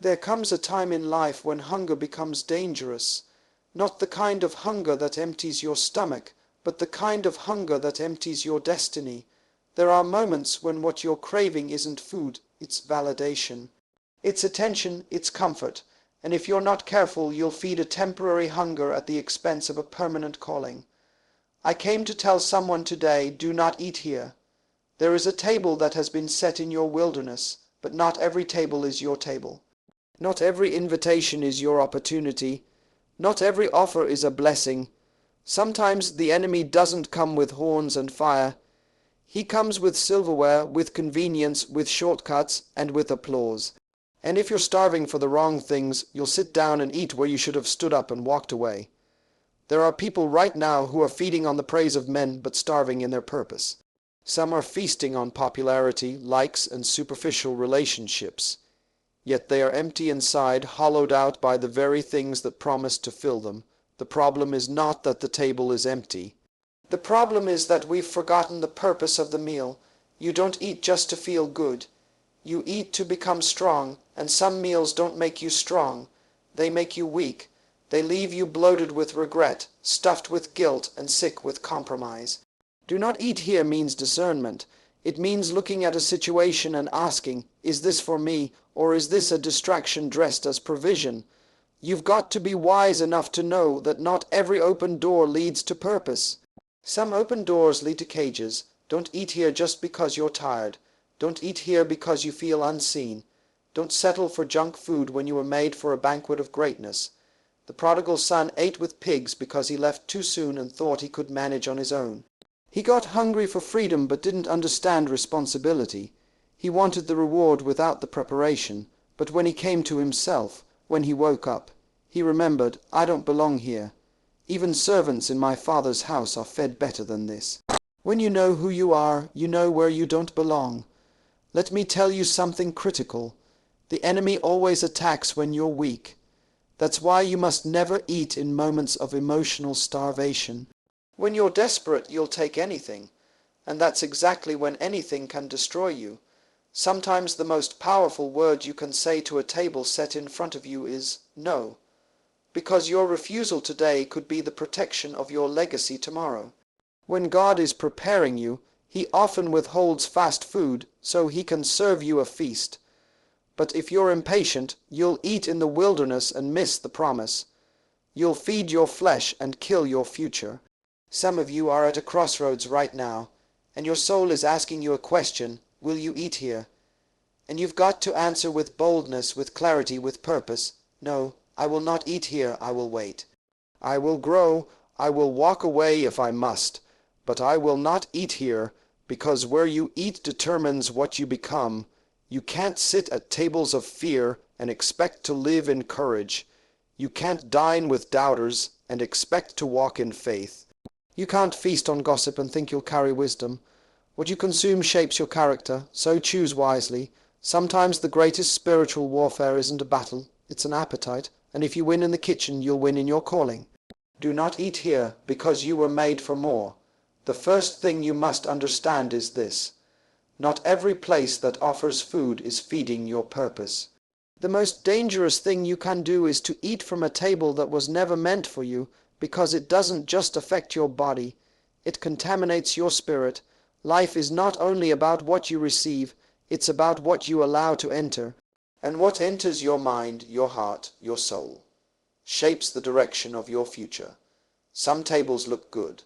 There comes a time in life when hunger becomes dangerous, not the kind of hunger that empties your stomach, but the kind of hunger that empties your destiny. There are moments when what you're craving isn't food, it's validation. It's attention, it's comfort, and if you're not careful, you'll feed a temporary hunger at the expense of a permanent calling. I came to tell someone today, do not eat here. There is a table that has been set in your wilderness, but not every table is your table. Not every invitation is your opportunity. Not every offer is a blessing. Sometimes the enemy doesn't come with horns and fire. He comes with silverware, with convenience, with shortcuts, and with applause. And if you're starving for the wrong things, you'll sit down and eat where you should have stood up and walked away. There are people right now who are feeding on the praise of men but starving in their purpose. Some are feasting on popularity, likes, and superficial relationships. Yet they are empty inside, hollowed out by the very things that promise to fill them. The problem is not that the table is empty. The problem is that we've forgotten the purpose of the meal. You don't eat just to feel good. You eat to become strong, and some meals don't make you strong. They make you weak. They leave you bloated with regret, stuffed with guilt, and sick with compromise. Do not eat here means discernment. It means looking at a situation and asking, is this for me, or is this a distraction dressed as provision? You've got to be wise enough to know that not every open door leads to purpose. Some open doors lead to cages. Don't eat here just because you're tired. Don't eat here because you feel unseen. Don't settle for junk food when you were made for a banquet of greatness. The prodigal son ate with pigs because he left too soon and thought he could manage on his own. He got hungry for freedom but didn't understand responsibility. He wanted the reward without the preparation, but when he came to himself, when he woke up, he remembered, I don't belong here. Even servants in my Father's house are fed better than this. When you know who you are, you know where you don't belong. Let me tell you something critical. The enemy always attacks when you're weak. That's why you must never eat in moments of emotional starvation. When you're desperate, you'll take anything, and that's exactly when anything can destroy you. Sometimes the most powerful word you can say to a table set in front of you is no, because your refusal today could be the protection of your legacy tomorrow. When God is preparing you, He often withholds fast food so He can serve you a feast. But if you're impatient, you'll eat in the wilderness and miss the promise. You'll feed your flesh and kill your future. Some of you are at a crossroads right now, and your soul is asking you a question, will you eat here? And you've got to answer with boldness, with clarity, with purpose. No, I will not eat here, I will wait. I will grow, I will walk away if I must, but I will not eat here, because where you eat determines what you become. You can't sit at tables of fear and expect to live in courage. You can't dine with doubters and expect to walk in faith. You can't feast on gossip and think you'll carry wisdom. What you consume shapes your character, so choose wisely. Sometimes the greatest spiritual warfare isn't a battle, it's an appetite, and if you win in the kitchen, you'll win in your calling. Do not eat here, because you were made for more. The first thing you must understand is this. Not every place that offers food is feeding your purpose. The most dangerous thing you can do is to eat from a table that was never meant for you, because it doesn't just affect your body, it contaminates your spirit. Life is not only about what you receive, it's about what you allow to enter. And what enters your mind, your heart, your soul, shapes the direction of your future. Some tables look good.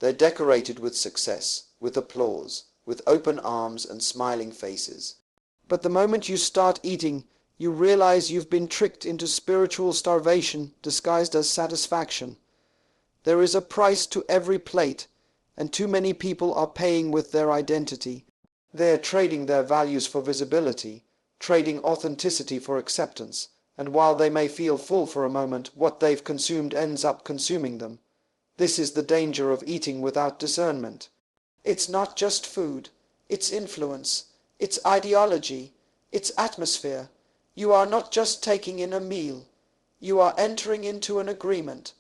They're decorated with success, with applause, with open arms and smiling faces. But the moment you start eating, you realize you've been tricked into spiritual starvation disguised as satisfaction. There is a price to every plate, and too many people are paying with their identity. They're trading their values for visibility, trading authenticity for acceptance, and while they may feel full for a moment, what they've consumed ends up consuming them. This is the danger of eating without discernment. It's not just food, it's influence, it's ideology, it's atmosphere. You are not just taking in a meal, you are entering into an agreement.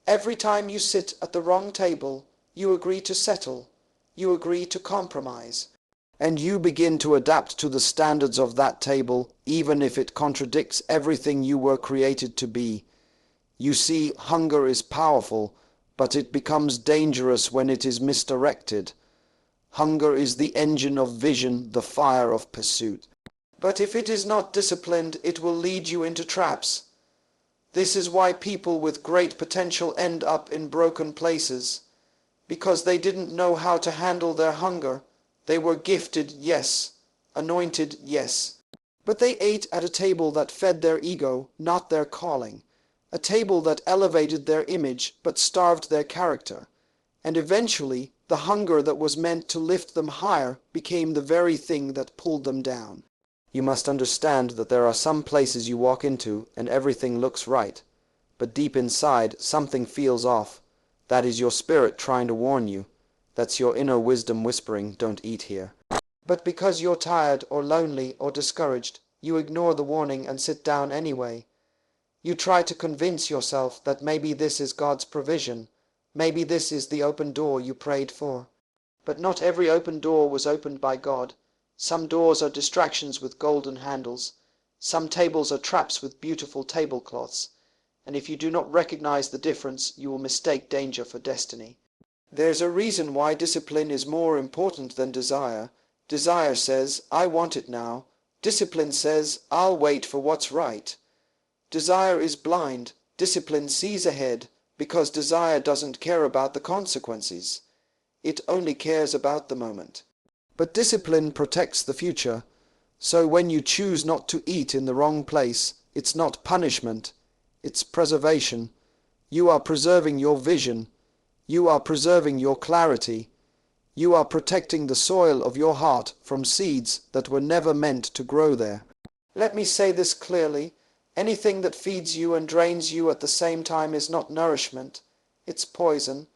Every time you sit at the wrong table, you agree to settle, you agree to compromise. And you begin to adapt to the standards of that table, even if it contradicts everything you were created to be. You see, hunger is powerful, but it becomes dangerous when it is misdirected. Hunger is the engine of vision, the fire of pursuit. But if it is not disciplined, it will lead you into traps. This is why people with great potential end up in broken places, because they didn't know how to handle their hunger. They were gifted, yes, anointed, yes, but they ate at a table that fed their ego, not their calling, a table that elevated their image but starved their character, and eventually the hunger that was meant to lift them higher became the very thing that pulled them down. You must understand that there are some places you walk into and everything looks right, but deep inside something feels off. That is your spirit trying to warn you. That's your inner wisdom whispering, don't eat here. But because you're tired or lonely or discouraged, you ignore the warning and sit down anyway. You try to convince yourself that maybe this is God's provision, maybe this is the open door you prayed for. But not every open door was opened by God. Some doors are distractions with golden handles. Some tables are traps with beautiful tablecloths. And if you do not recognize the difference, you will mistake danger for destiny. There's a reason why discipline is more important than desire. Desire says, I want it now. Discipline says, I'll wait for what's right. Desire is blind. Discipline sees ahead, because desire doesn't care about the consequences. It only cares about the moment. But discipline protects the future. So when you choose not to eat in the wrong place, it's not punishment, it's preservation. You are preserving your vision. You are preserving your clarity. You are protecting the soil of your heart from seeds that were never meant to grow there. Let me say this clearly. Anything that feeds you and drains you at the same time is not nourishment. It's poison.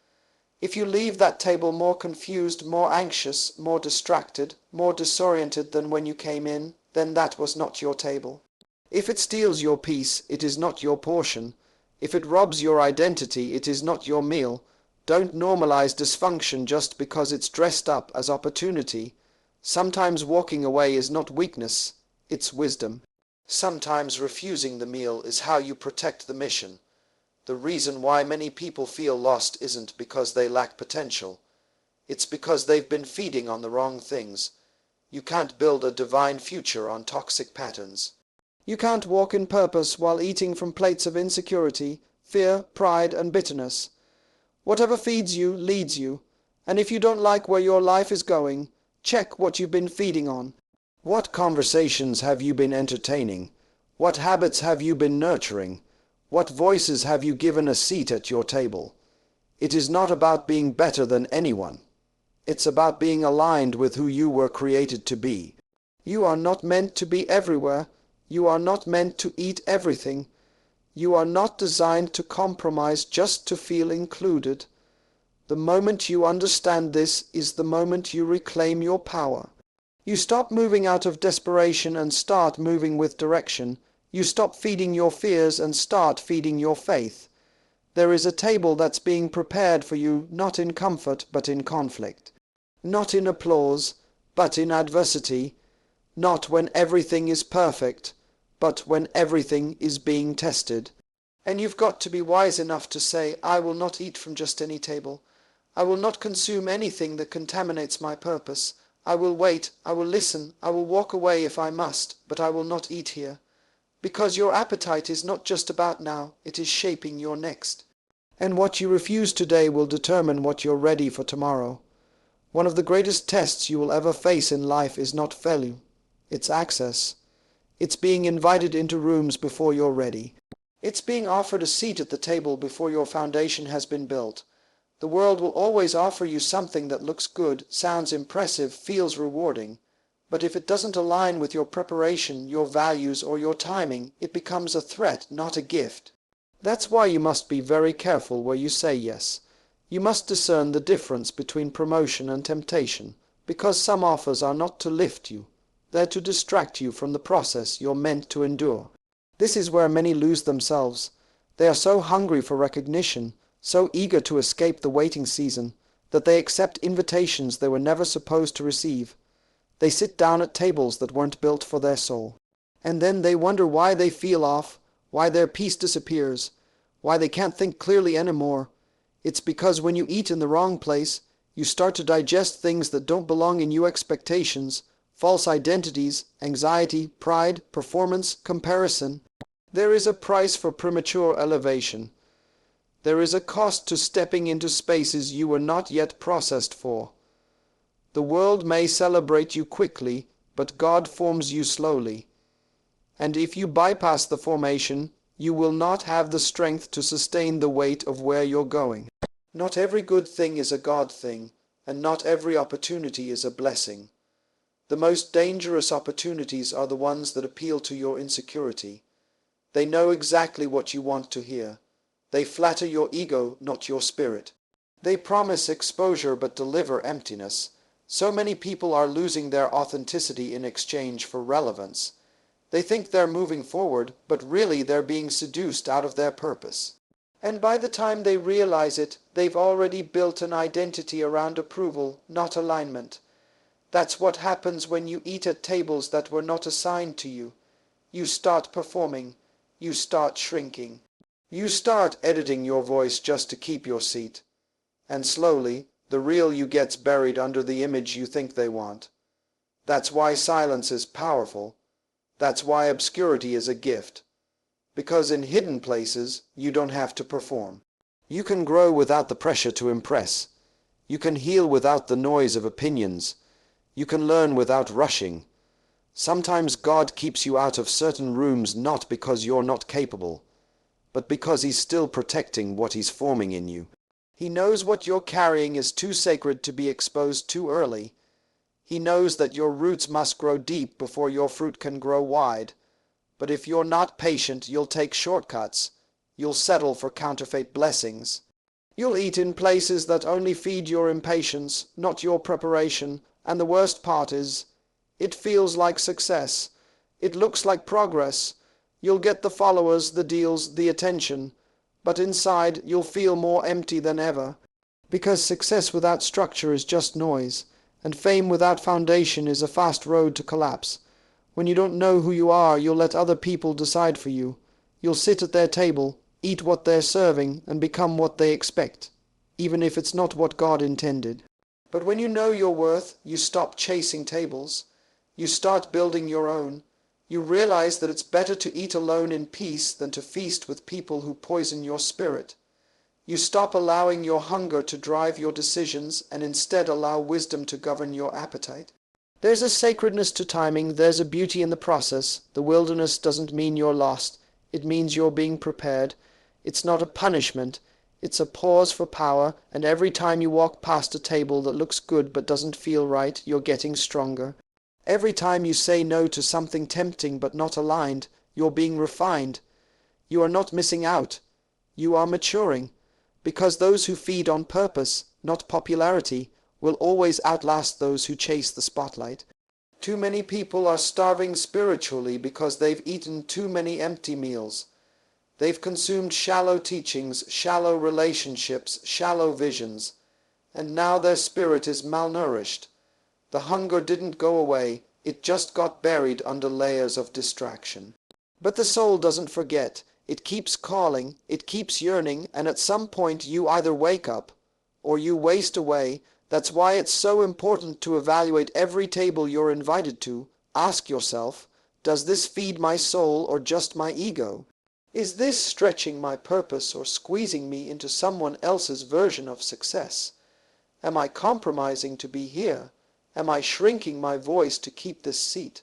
If you leave that table more confused, more anxious, more distracted, more disoriented than when you came in, then that was not your table. If it steals your peace, it is not your portion. If it robs your identity, it is not your meal. Don't normalize dysfunction just because it's dressed up as opportunity. Sometimes walking away is not weakness, it's wisdom. Sometimes refusing the meal is how you protect the mission. The reason why many people feel lost isn't because they lack potential. It's because they've been feeding on the wrong things. You can't build a divine future on toxic patterns. You can't walk in purpose while eating from plates of insecurity, fear, pride, and bitterness. Whatever feeds you leads you, and if you don't like where your life is going, check what you've been feeding on. What conversations have you been entertaining? What habits have you been nurturing? What voices have you given a seat at your table? It is not about being better than anyone. It's about being aligned with who you were created to be. You are not meant to be everywhere. You are not meant to eat everything. You are not designed to compromise just to feel included. The moment you understand this is the moment you reclaim your power. You stop moving out of desperation and start moving with direction. You stop feeding your fears and start feeding your faith. There is a table that's being prepared for you, not in comfort, but in conflict. Not in applause, but in adversity. Not when everything is perfect, but when everything is being tested. And you've got to be wise enough to say, I will not eat from just any table. I will not consume anything that contaminates my purpose. I will wait, I will listen, I will walk away if I must, but I will not eat here. Because your appetite is not just about now, it is shaping your next. And what you refuse today will determine what you're ready for tomorrow. One of the greatest tests you will ever face in life is not failure, it's access. It's being invited into rooms before you're ready. It's being offered a seat at the table before your foundation has been built. The world will always offer you something that looks good, sounds impressive, feels rewarding. But if it doesn't align with your preparation, your values, or your timing, it becomes a threat, not a gift. That's why you must be very careful where you say yes. You must discern the difference between promotion and temptation, because some offers are not to lift you. They're to distract you from the process you're meant to endure. This is where many lose themselves. They are so hungry for recognition, so eager to escape the waiting season, that they accept invitations they were never supposed to receive. They sit down at tables that weren't built for their soul. And then they wonder why they feel off, why their peace disappears, why they can't think clearly anymore. It's because when you eat in the wrong place, you start to digest things that don't belong in you: expectations, false identities, anxiety, pride, performance, comparison. There is a price for premature elevation. There is a cost to stepping into spaces you were not yet processed for. The world may celebrate you quickly, but God forms you slowly. And if you bypass the formation, you will not have the strength to sustain the weight of where you're going. Not every good thing is a God thing, and not every opportunity is a blessing. The most dangerous opportunities are the ones that appeal to your insecurity. They know exactly what you want to hear. They flatter your ego, not your spirit. They promise exposure but deliver emptiness. So many people are losing their authenticity in exchange for relevance. They think they're moving forward, but really they're being seduced out of their purpose. And by the time they realize it, they've already built an identity around approval, not alignment. That's what happens when you eat at tables that were not assigned to you. You start performing. You start shrinking. You start editing your voice just to keep your seat. And slowly, the real you gets buried under the image you think they want. That's why silence is powerful. That's why obscurity is a gift. Because in hidden places, you don't have to perform. You can grow without the pressure to impress. You can heal without the noise of opinions. You can learn without rushing. Sometimes God keeps you out of certain rooms not because you're not capable, but because He's still protecting what He's forming in you. He knows what you're carrying is too sacred to be exposed too early. He knows that your roots must grow deep before your fruit can grow wide. But if you're not patient, you'll take shortcuts. You'll settle for counterfeit blessings. You'll eat in places that only feed your impatience, not your preparation. And the worst part is, it feels like success. It looks like progress. You'll get the followers, the deals, the attention. But inside, you'll feel more empty than ever. Because success without structure is just noise. And fame without foundation is a fast road to collapse. When you don't know who you are, you'll let other people decide for you. You'll sit at their table, eat what they're serving, and become what they expect, even if it's not what God intended. But when you know your worth, you stop chasing tables. You start building your own. You realize that it's better to eat alone in peace than to feast with people who poison your spirit. You stop allowing your hunger to drive your decisions and instead allow wisdom to govern your appetite. There's a sacredness to timing, there's a beauty in the process. The wilderness doesn't mean you're lost. It means you're being prepared. It's not a punishment. It's a pause for power, and every time you walk past a table that looks good but doesn't feel right, you're getting stronger. Every time you say no to something tempting but not aligned, you're being refined. You are not missing out. You are maturing. Because those who feed on purpose, not popularity, will always outlast those who chase the spotlight. Too many people are starving spiritually because they've eaten too many empty meals. They've consumed shallow teachings, shallow relationships, shallow visions, and now their spirit is malnourished. The hunger didn't go away, it just got buried under layers of distraction. But the soul doesn't forget. It keeps calling, it keeps yearning, and at some point you either wake up or you waste away. That's why it's so important to evaluate every table you're invited to. Ask yourself, does this feed my soul or just my ego? Is this stretching my purpose or squeezing me into someone else's version of success? Am I compromising to be here? Am I shrinking my voice to keep this seat?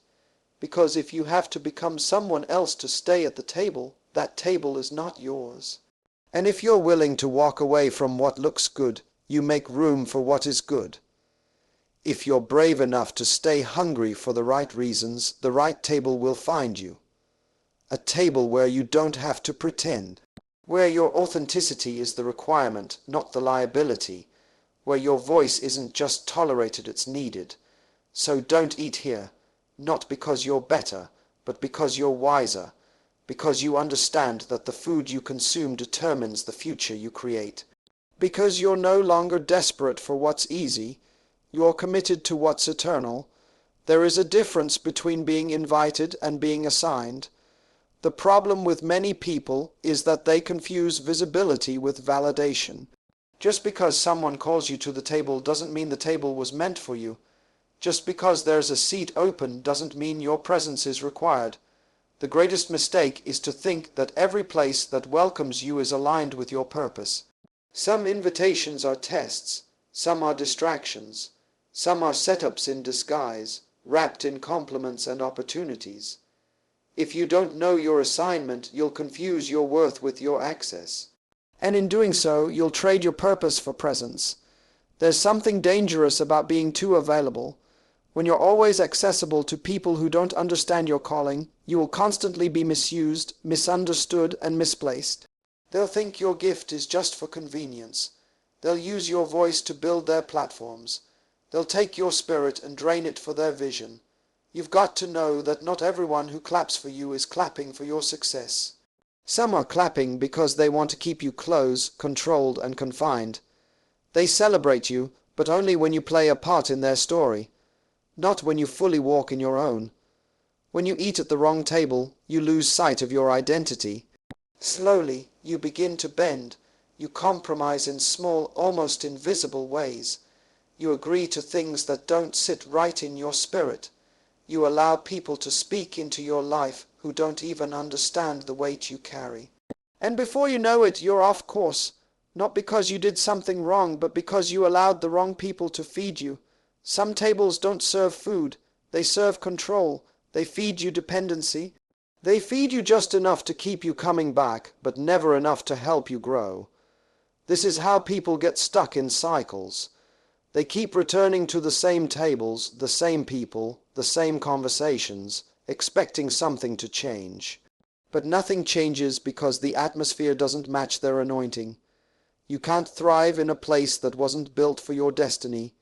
Because if you have to become someone else to stay at the table, that table is not yours. And if you're willing to walk away from what looks good, you make room for what is good. If you're brave enough to stay hungry for the right reasons, the right table will find you. A table where you don't have to pretend. Where your authenticity is the requirement, not the liability. Where your voice isn't just tolerated, it's needed. So don't eat here, not because you're better, but because you're wiser. Because you understand that the food you consume determines the future you create. Because you're no longer desperate for what's easy, you're committed to what's eternal. There is a difference between being invited and being assigned. The problem with many people is that they confuse visibility with validation. Just because someone calls you to the table doesn't mean the table was meant for you. Just because there's a seat open doesn't mean your presence is required. The greatest mistake is to think that every place that welcomes you is aligned with your purpose. Some invitations are tests, some are distractions, some are setups in disguise, wrapped in compliments and opportunities. If you don't know your assignment, you'll confuse your worth with your access. And in doing so, you'll trade your purpose for presence. There's something dangerous about being too available. When you're always accessible to people who don't understand your calling, you will constantly be misused, misunderstood, and misplaced. They'll think your gift is just for convenience. They'll use your voice to build their platforms. They'll take your spirit and drain it for their vision. You've got to know that not everyone who claps for you is clapping for your success. Some are clapping because they want to keep you close, controlled, and confined. They celebrate you, but only when you play a part in their story, not when you fully walk in your own. When you eat at the wrong table, you lose sight of your identity. Slowly, you begin to bend. You compromise in small, almost invisible ways. You agree to things that don't sit right in your spirit. You allow people to speak into your life who don't even understand the weight you carry. And before you know it, you're off course, not because you did something wrong, but because you allowed the wrong people to feed you. Some tables don't serve food, they serve control, they feed you dependency. They feed you just enough to keep you coming back, but never enough to help you grow. This is how people get stuck in cycles. They keep returning to the same tables, the same people, the same conversations, expecting something to change. But nothing changes because the atmosphere doesn't match their anointing. You can't thrive in a place that wasn't built for your destiny.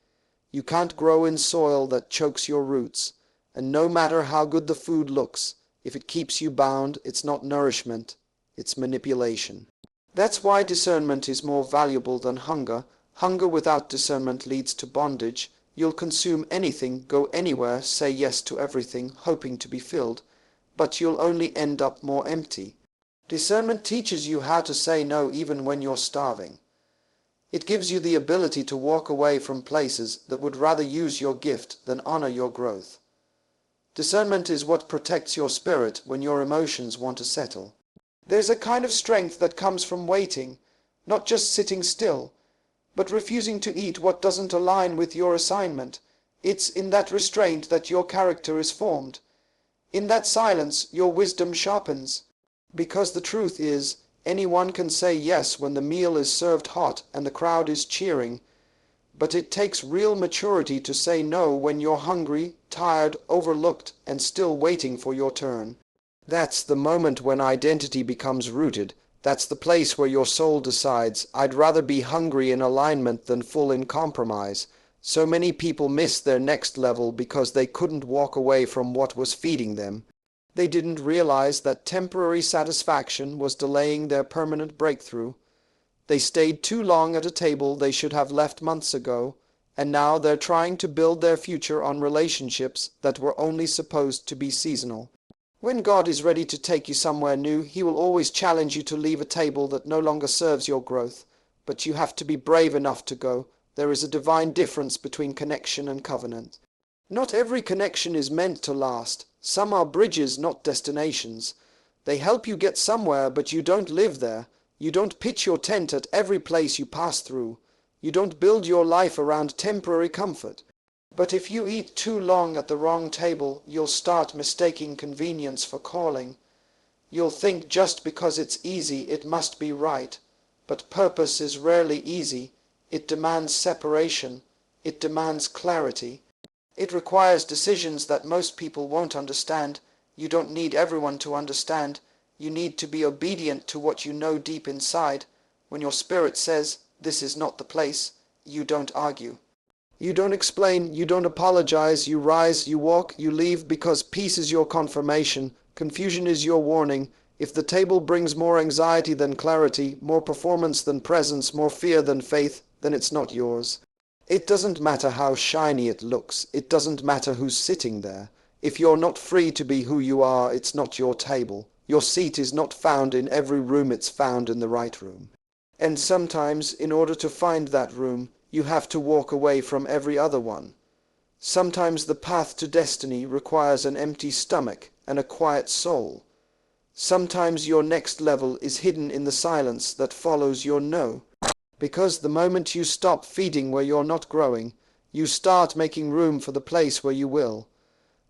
You can't grow in soil that chokes your roots. And no matter how good the food looks, if it keeps you bound, it's not nourishment, it's manipulation. That's why discernment is more valuable than hunger. Hunger without discernment leads to bondage. You'll consume anything, go anywhere, say yes to everything, hoping to be filled, but you'll only end up more empty. Discernment teaches you how to say no even when you're starving. It gives you the ability to walk away from places that would rather use your gift than honor your growth. Discernment is what protects your spirit when your emotions want to settle. There's a kind of strength that comes from waiting, not just sitting still, but refusing to eat what doesn't align with your assignment. It's in that restraint that your character is formed. In that silence, your wisdom sharpens. Because the truth is, anyone can say yes when the meal is served hot and the crowd is cheering. But it takes real maturity to say no when you're hungry, tired, overlooked, and still waiting for your turn. That's the moment when identity becomes rooted. That's the place where your soul decides, I'd rather be hungry in alignment than full in compromise. So many people miss their next level because they couldn't walk away from what was feeding them. They didn't realize that temporary satisfaction was delaying their permanent breakthrough. They stayed too long at a table they should have left months ago, and now they're trying to build their future on relationships that were only supposed to be seasonal. When God is ready to take you somewhere new, He will always challenge you to leave a table that no longer serves your growth. But you have to be brave enough to go. There is a divine difference between connection and covenant. Not every connection is meant to last. Some are bridges, not destinations. They help you get somewhere, but you don't live there. You don't pitch your tent at every place you pass through. You don't build your life around temporary comfort. But if you eat too long at the wrong table, you'll start mistaking convenience for calling. You'll think just because it's easy, it must be right. But purpose is rarely easy. It demands separation. It demands clarity. It requires decisions that most people won't understand. You don't need everyone to understand. You need to be obedient to what you know deep inside. When your spirit says, this is not the place, you don't argue. You don't explain, you don't apologize, you rise, you walk, you leave because peace is your confirmation, confusion is your warning. If the table brings more anxiety than clarity, more performance than presence, more fear than faith, then it's not yours. It doesn't matter how shiny it looks. It doesn't matter who's sitting there. If you're not free to be who you are, it's not your table. Your seat is not found in every room, it's found in the right room. And sometimes, in order to find that room, you have to walk away from every other one. Sometimes the path to destiny requires an empty stomach and a quiet soul. Sometimes your next level is hidden in the silence that follows your no. Because the moment you stop feeding where you're not growing, you start making room for the place where you will.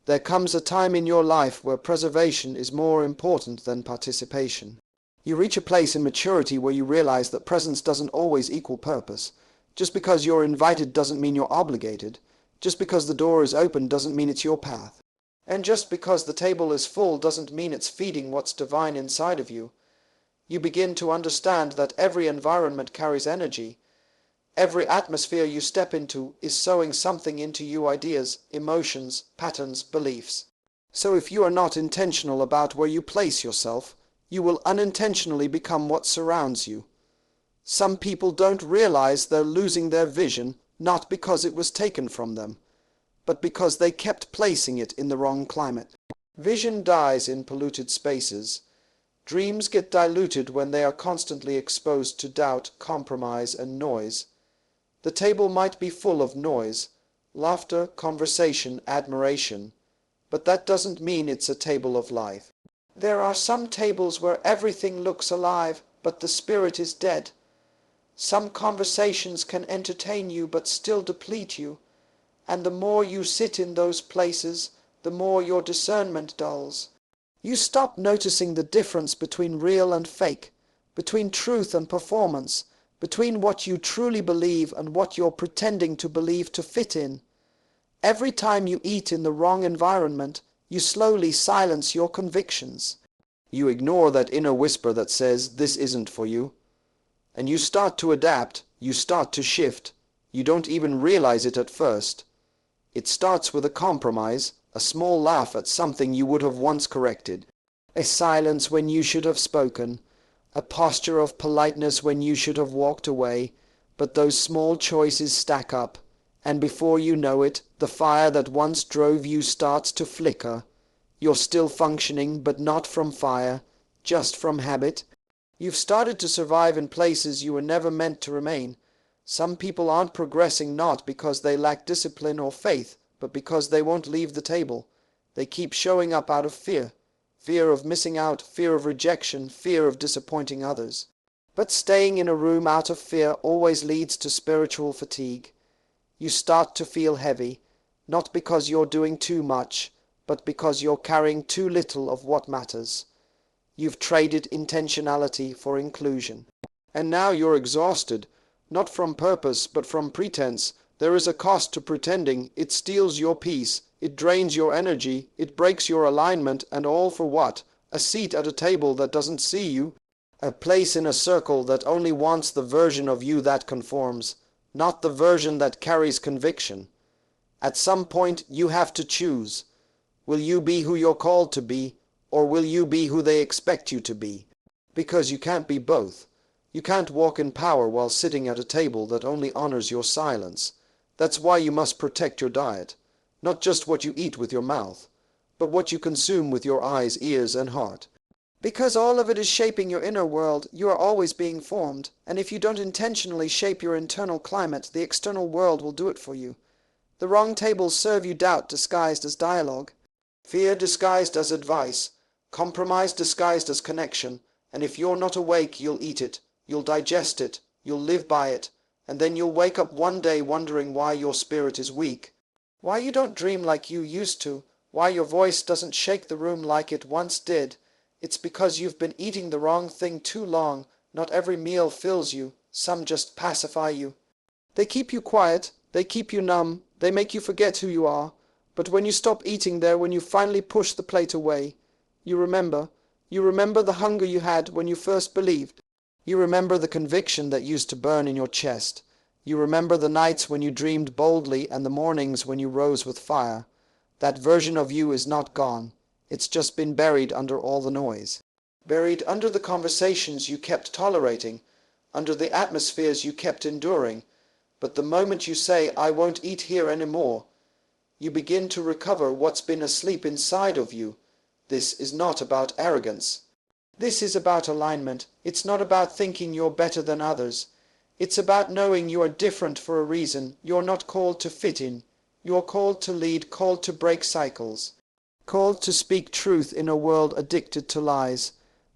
There comes a time in your life where preservation is more important than participation. You reach a place in maturity where you realize that presence doesn't always equal purpose. Just because you're invited doesn't mean you're obligated. Just because the door is open doesn't mean it's your path. And just because the table is full doesn't mean it's feeding what's divine inside of you. You begin to understand that every environment carries energy. Every atmosphere you step into is sowing something into you: ideas, emotions, patterns, beliefs. So if you are not intentional about where you place yourself, you will unintentionally become what surrounds you. Some people don't realize they're losing their vision, not because it was taken from them, but because they kept placing it in the wrong climate. Vision dies in polluted spaces. Dreams get diluted when they are constantly exposed to doubt, compromise, and noise. The table might be full of noise, laughter, conversation, admiration, but that doesn't mean it's a table of life. There are some tables where everything looks alive, but the spirit is dead. Some conversations can entertain you but still deplete you, and the more you sit in those places, the more your discernment dulls. You stop noticing the difference between real and fake, between truth and performance, between what you truly believe and what you're pretending to believe to fit in. Every time you eat in the wrong environment, you slowly silence your convictions. You ignore that inner whisper that says, "This isn't for you." And you start to adapt, you start to shift. You don't even realize it at first. It starts with a compromise, a small laugh at something you would have once corrected, a silence when you should have spoken, a posture of politeness when you should have walked away. But those small choices stack up, and before you know it, the fire that once drove you starts to flicker. You're still functioning, but not from fire, just from habit. You've started to survive in places you were never meant to remain. Some people aren't progressing not because they lack discipline or faith, but because they won't leave the table. They keep showing up out of fear. Fear of missing out, fear of rejection, fear of disappointing others. But staying in a room out of fear always leads to spiritual fatigue. You start to feel heavy, not because you're doing too much, but because you're carrying too little of what matters. You've traded intentionality for inclusion. And now you're exhausted, not from purpose, but from pretense. There is a cost to pretending. It steals your peace. It drains your energy. It breaks your alignment. And all for what? A seat at a table that doesn't see you. A place in a circle that only wants the version of you that conforms, not the version that carries conviction. At some point, you have to choose. Will you be who you're called to be, or will you be who they expect you to be? Because you can't be both. You can't walk in power while sitting at a table that only honors your silence. That's why you must protect your diet. Not just what you eat with your mouth, but what you consume with your eyes, ears, and heart. Because all of it is shaping your inner world, you are always being formed, and if you don't intentionally shape your internal climate, the external world will do it for you. The wrong tables serve you doubt disguised as dialogue, fear disguised as advice, compromise disguised as connection, and if you're not awake, you'll eat it, you'll digest it, you'll live by it, and then you'll wake up one day wondering why your spirit is weak, why you don't dream like you used to, why your voice doesn't shake the room like it once did. It's because you've been eating the wrong thing too long. Not every meal fills you, some just pacify you. They keep you quiet, they keep you numb, they make you forget who you are. But when you stop eating there, when you finally push the plate away, you remember the hunger you had when you first believed. You remember the conviction that used to burn in your chest. You remember the nights when you dreamed boldly and the mornings when you rose with fire. That version of you is not gone. It's just been buried under all the noise. Buried under the conversations you kept tolerating, under the atmospheres you kept enduring, But the moment you say, "I won't eat here anymore," you begin to recover what's been asleep inside of you. This is not about arrogance. This is about alignment. It's not about thinking you're better than others. It's about knowing you are different for a reason. You're not called to fit in. You're called to lead, called to break cycles, called to speak truth in a world addicted to lies,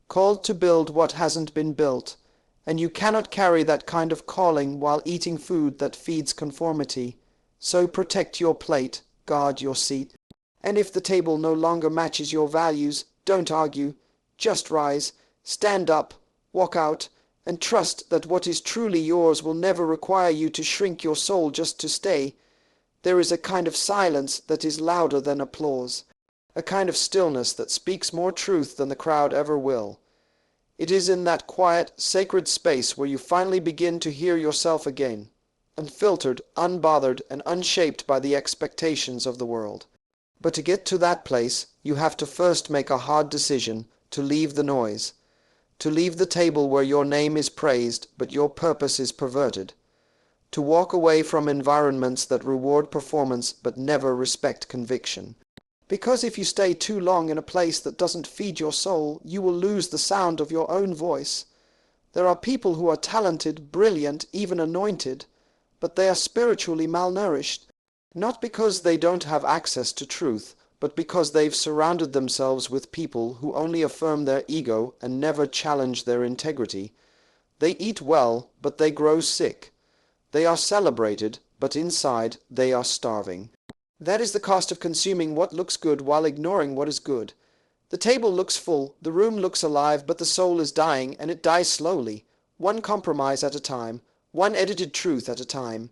called to build what hasn't been built. And you cannot carry that kind of calling while eating food that feeds conformity. So protect your plate, guard your seat. And if the table no longer matches your values, don't argue. Just rise, stand up, walk out, and trust that what is truly yours will never require you to shrink your soul just to stay. There is a kind of silence that is louder than applause, a kind of stillness that speaks more truth than the crowd ever will. It is in that quiet, sacred space where you finally begin to hear yourself again, unfiltered, unbothered, and unshaped by the expectations of the world. But to get to that place, you have to first make a hard decision to leave the noise, to leave the table where your name is praised but your purpose is perverted, to walk away from environments that reward performance but never respect conviction. Because if you stay too long in a place that doesn't feed your soul, you will lose the sound of your own voice. There are people who are talented, brilliant, even anointed, but they are spiritually malnourished, not because they don't have access to truth, but because they've surrounded themselves with people who only affirm their ego and never challenge their integrity. They eat well, but they grow sick. They are celebrated, but inside they are starving. That is the cost of consuming what looks good while ignoring what is good. The table looks full, the room looks alive, but the soul is dying, and it dies slowly, one compromise at a time, one edited truth at a time,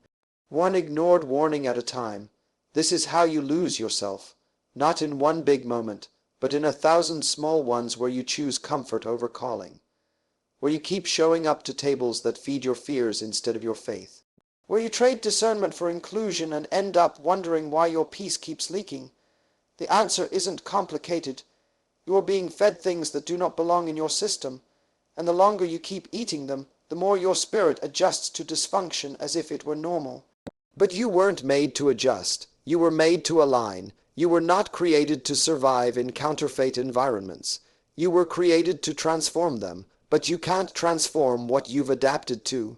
one ignored warning at a time. This is how you lose yourself, not in one big moment, but in 1,000 small ones where you choose comfort over calling, where you keep showing up to tables that feed your fears instead of your faith, where you trade discernment for inclusion and end up wondering why your peace keeps leaking. The answer isn't complicated. You are being fed things that do not belong in your system, and the longer you keep eating them, the more your spirit adjusts to dysfunction as if it were normal. But you weren't made to adjust. You were made to align. You were not created to survive in counterfeit environments. You were created to transform them, but you can't transform what you've adapted to.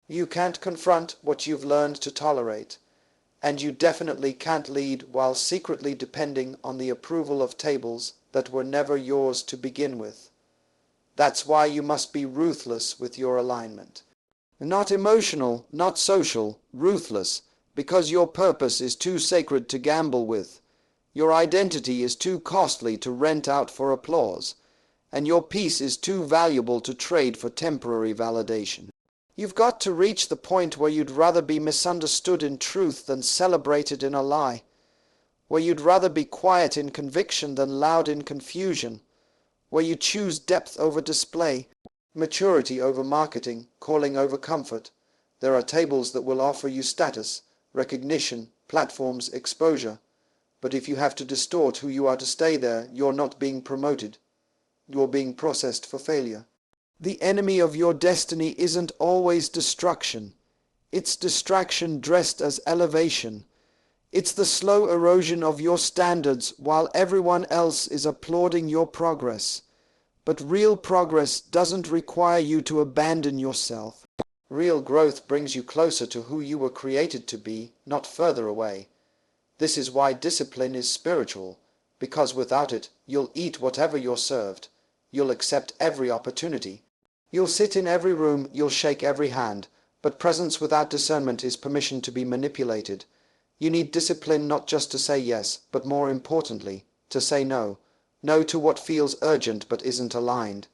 You can't confront what you've learned to tolerate, and you definitely can't lead while secretly depending on the approval of tables that were never yours to begin with. That's why you must be ruthless with your alignment. Not emotional, not social, ruthless, because your purpose is too sacred to gamble with. Your identity is too costly to rent out for applause, and your peace is too valuable to trade for temporary validation. You've got to reach the point where you'd rather be misunderstood in truth than celebrated in a lie, where you'd rather be quiet in conviction than loud in confusion, where you choose depth over display, maturity over marketing, calling over comfort. There are tables that will offer you status, recognition, platforms, exposure, but if you have to distort who you are to stay there, you're not being promoted. You're being processed for failure. The enemy of your destiny isn't always destruction. It's distraction dressed as elevation. It's the slow erosion of your standards while everyone else is applauding your progress. But real progress doesn't require you to abandon yourself. Real growth brings you closer to who you were created to be, not further away. This is why discipline is spiritual, because without it, you'll eat whatever you're served. You'll accept every opportunity. You'll sit in every room, you'll shake every hand, but presence without discernment is permission to be manipulated. You need discipline not just to say yes, but more importantly, to say no. No to what feels urgent but isn't aligned.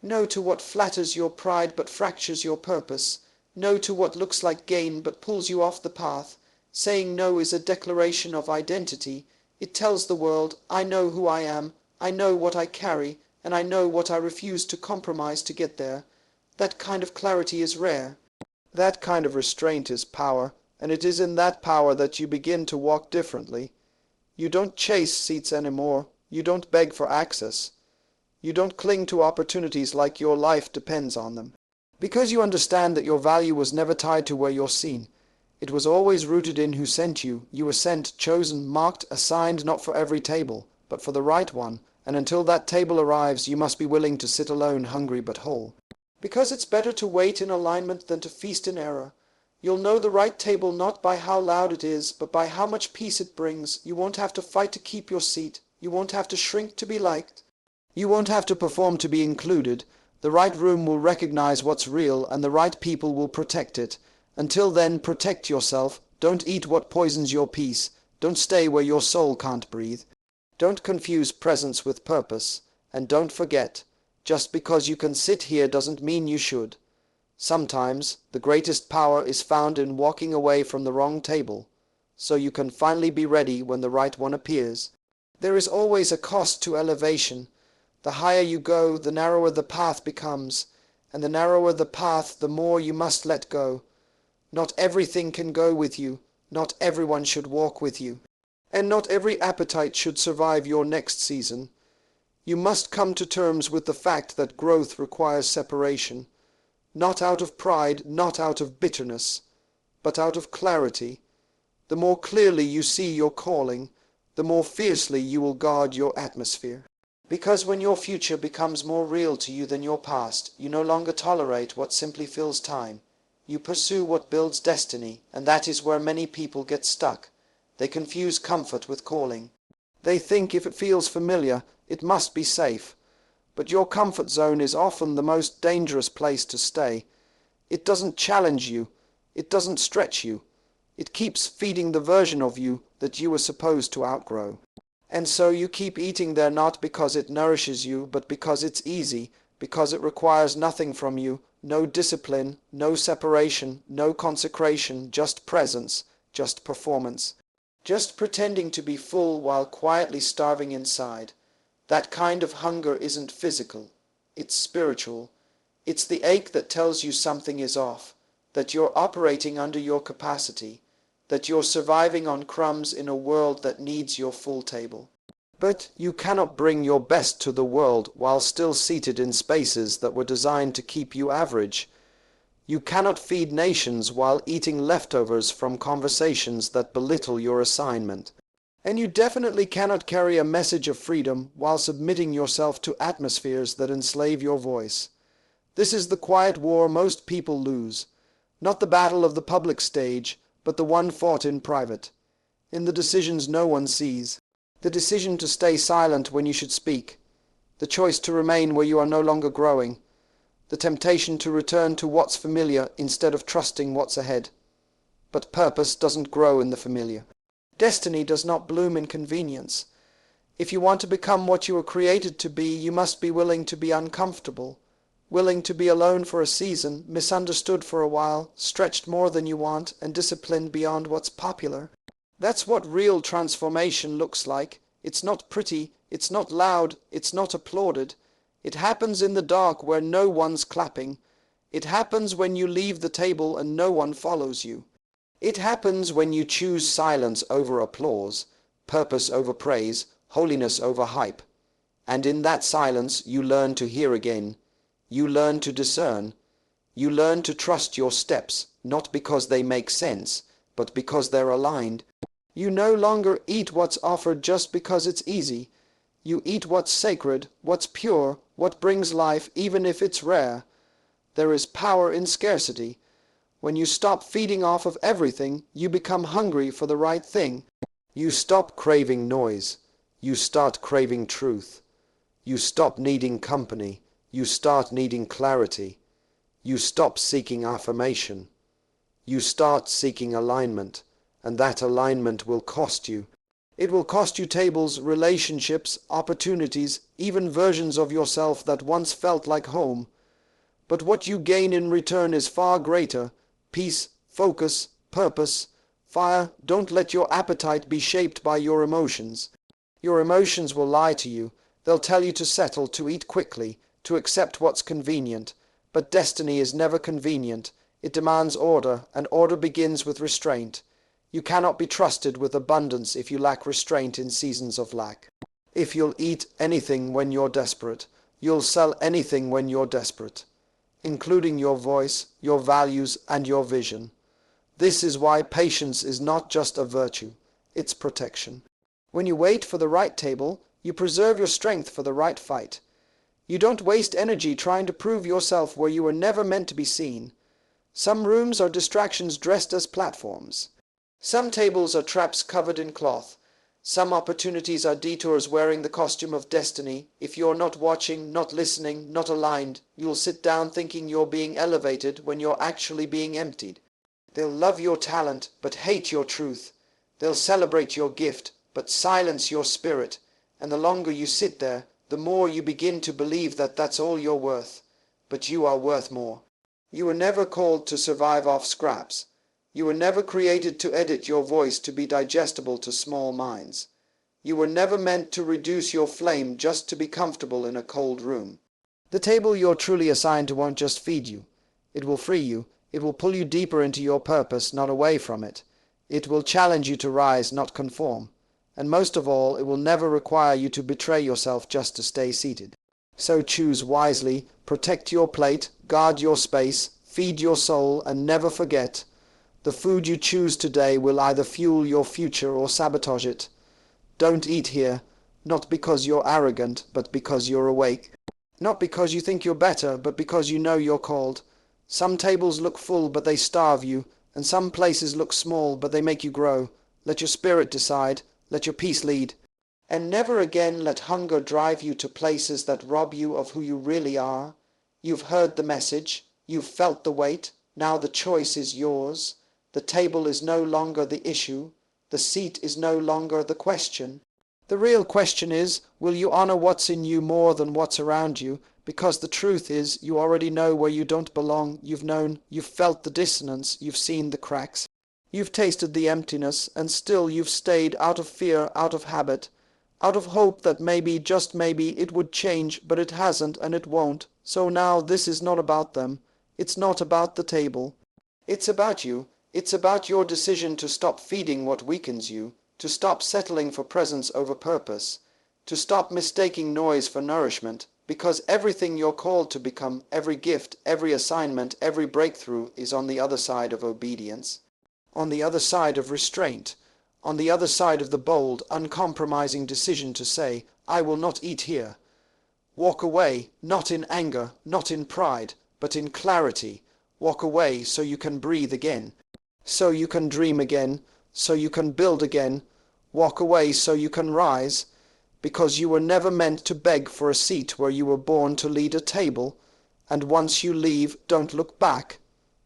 No to what flatters your pride but fractures your purpose. No to what looks like gain but pulls you off the path. Saying no is a declaration of identity. It tells the world, I know who I am, I know what I carry, and I know what I refuse to compromise to get there. That kind of clarity is rare. That kind of restraint is power, and it is in that power that you begin to walk differently. You don't chase seats anymore. You don't beg for access. You don't cling to opportunities like your life depends on them. Because you understand that your value was never tied to where you're seen. It was always rooted in who sent you. You were sent, chosen, marked, assigned not for every table, but for the right one. And until that table arrives, you must be willing to sit alone, hungry but whole. Because it's better to wait in alignment than to feast in error. You'll know the right table not by how loud it is, but by how much peace it brings. You won't have to fight to keep your seat. You won't have to shrink to be liked. You won't have to perform to be included. The right room will recognize what's real, and the right people will protect it. Until then, protect yourself. Don't eat what poisons your peace. Don't stay where your soul can't breathe. Don't confuse presence with purpose. And don't forget, just because you can sit here doesn't mean you should. Sometimes the greatest power is found in walking away from the wrong table, so you can finally be ready when the right one appears. There is always a cost to elevation. The higher you go, the narrower the path becomes, and the narrower the path, the more you must let go. Not everything can go with you, not everyone should walk with you, and not every appetite should survive your next season. You must come to terms with the fact that growth requires separation. Not out of pride, not out of bitterness, but out of clarity. The more clearly you see your calling, the more fiercely you will guard your atmosphere. Because when your future becomes more real to you than your past, you no longer tolerate what simply fills time. You pursue what builds destiny, and that is where many people get stuck. They confuse comfort with calling. They think if it feels familiar, it must be safe. But your comfort zone is often the most dangerous place to stay. It doesn't challenge you. It doesn't stretch you. It keeps feeding the version of you that you were supposed to outgrow. And so you keep eating there not because it nourishes you, but because it's easy, because it requires nothing from you, no discipline, no separation, no consecration, just presence, just performance. Just pretending to be full while quietly starving inside. That kind of hunger isn't physical, it's spiritual. It's the ache that tells you something is off, that you're operating under your capacity, that you're surviving on crumbs in a world that needs your full table. But you cannot bring your best to the world while still seated in spaces that were designed to keep you average. You cannot feed nations while eating leftovers from conversations that belittle your assignment. And you definitely cannot carry a message of freedom while submitting yourself to atmospheres that enslave your voice. This is the quiet war most people lose. Not the battle of the public stage, but the one fought in private. In the decisions no one sees. The decision to stay silent when you should speak. The choice to remain where you are no longer growing. The temptation to return to what's familiar instead of trusting what's ahead. But purpose doesn't grow in the familiar. Destiny does not bloom in convenience. If you want to become what you were created to be, you must be willing to be uncomfortable, willing to be alone for a season, misunderstood for a while, stretched more than you want, and disciplined beyond what's popular. That's what real transformation looks like. It's not pretty, it's not loud, it's not applauded. It happens in the dark where no one's clapping. It happens when you leave the table and no one follows you. It happens when you choose silence over applause, purpose over praise, holiness over hype. And in that silence you learn to hear again. You learn to discern. You learn to trust your steps, not because they make sense, but because they're aligned. You no longer eat what's offered just because it's easy. You eat what's sacred, what's pure, what brings life, even if it's rare. There is power in scarcity. When you stop feeding off of everything, you become hungry for the right thing. You stop craving noise. You start craving truth. You stop needing company. You start needing clarity. You stop seeking affirmation. You start seeking alignment, and that alignment will cost you. It will cost you tables, relationships, opportunities, even versions of yourself that once felt like home. But what you gain in return is far greater. Peace, focus, purpose, fire. Don't let your appetite be shaped by your emotions. Your emotions will lie to you. They'll tell you to settle, to eat quickly, to accept what's convenient. But destiny is never convenient. It demands order, and order begins with restraint. You cannot be trusted with abundance if you lack restraint in seasons of lack. If you'll eat anything when you're desperate, you'll sell anything when you're desperate, including your voice, your values, and your vision. This is why patience is not just a virtue, it's protection. When you wait for the right table, you preserve your strength for the right fight. You don't waste energy trying to prove yourself where you were never meant to be seen. Some rooms are distractions dressed as platforms. Some tables are traps covered in cloth. Some opportunities are detours wearing the costume of destiny. If you're not watching, not listening, not aligned, you'll sit down thinking you're being elevated when you're actually being emptied. They'll love your talent, but hate your truth. They'll celebrate your gift, but silence your spirit. And the longer you sit there, the more you begin to believe that that's all you're worth. But you are worth more. You were never called to survive off scraps. You were never created to edit your voice to be digestible to small minds. You were never meant to reduce your flame just to be comfortable in a cold room. The table you're truly assigned to won't just feed you. It will free you. It will pull you deeper into your purpose, not away from it. It will challenge you to rise, not conform. And most of all, it will never require you to betray yourself just to stay seated. So choose wisely, protect your plate, guard your space, feed your soul, and never forget, the food you choose today will either fuel your future or sabotage it. Don't eat here, not because you're arrogant, but because you're awake. Not because you think you're better, but because you know you're called. Some tables look full, but they starve you, and some places look small, but they make you grow. Let your spirit decide. Let your peace lead. And never again let hunger drive you to places that rob you of who you really are. You've heard the message. You've felt the weight. Now the choice is yours. The table is no longer the issue. The seat is no longer the question. The real question is, will you honor what's in you more than what's around you? Because the truth is, you already know where you don't belong. You've known, you've felt the dissonance, you've seen the cracks. You've tasted the emptiness, and still you've stayed out of fear, out of habit, out of hope that maybe, just maybe, it would change, but it hasn't and it won't. So now this is not about them. It's not about the table. It's about you. It's about your decision to stop feeding what weakens you, to stop settling for presence over purpose, to stop mistaking noise for nourishment, because everything you're called to become, every gift, every assignment, every breakthrough is on the other side of obedience, on the other side of restraint, on the other side of the bold, uncompromising decision to say, I will not eat here. Walk away, not in anger, not in pride, but in clarity. Walk away so you can breathe again. So you can dream again, so you can build again. Walk away so you can rise, because you were never meant to beg for a seat where you were born to lead a table. And once you leave, don't look back,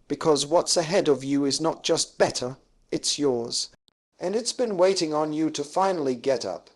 because what's ahead of you is not just better, it's yours. And it's been waiting on you to finally get up.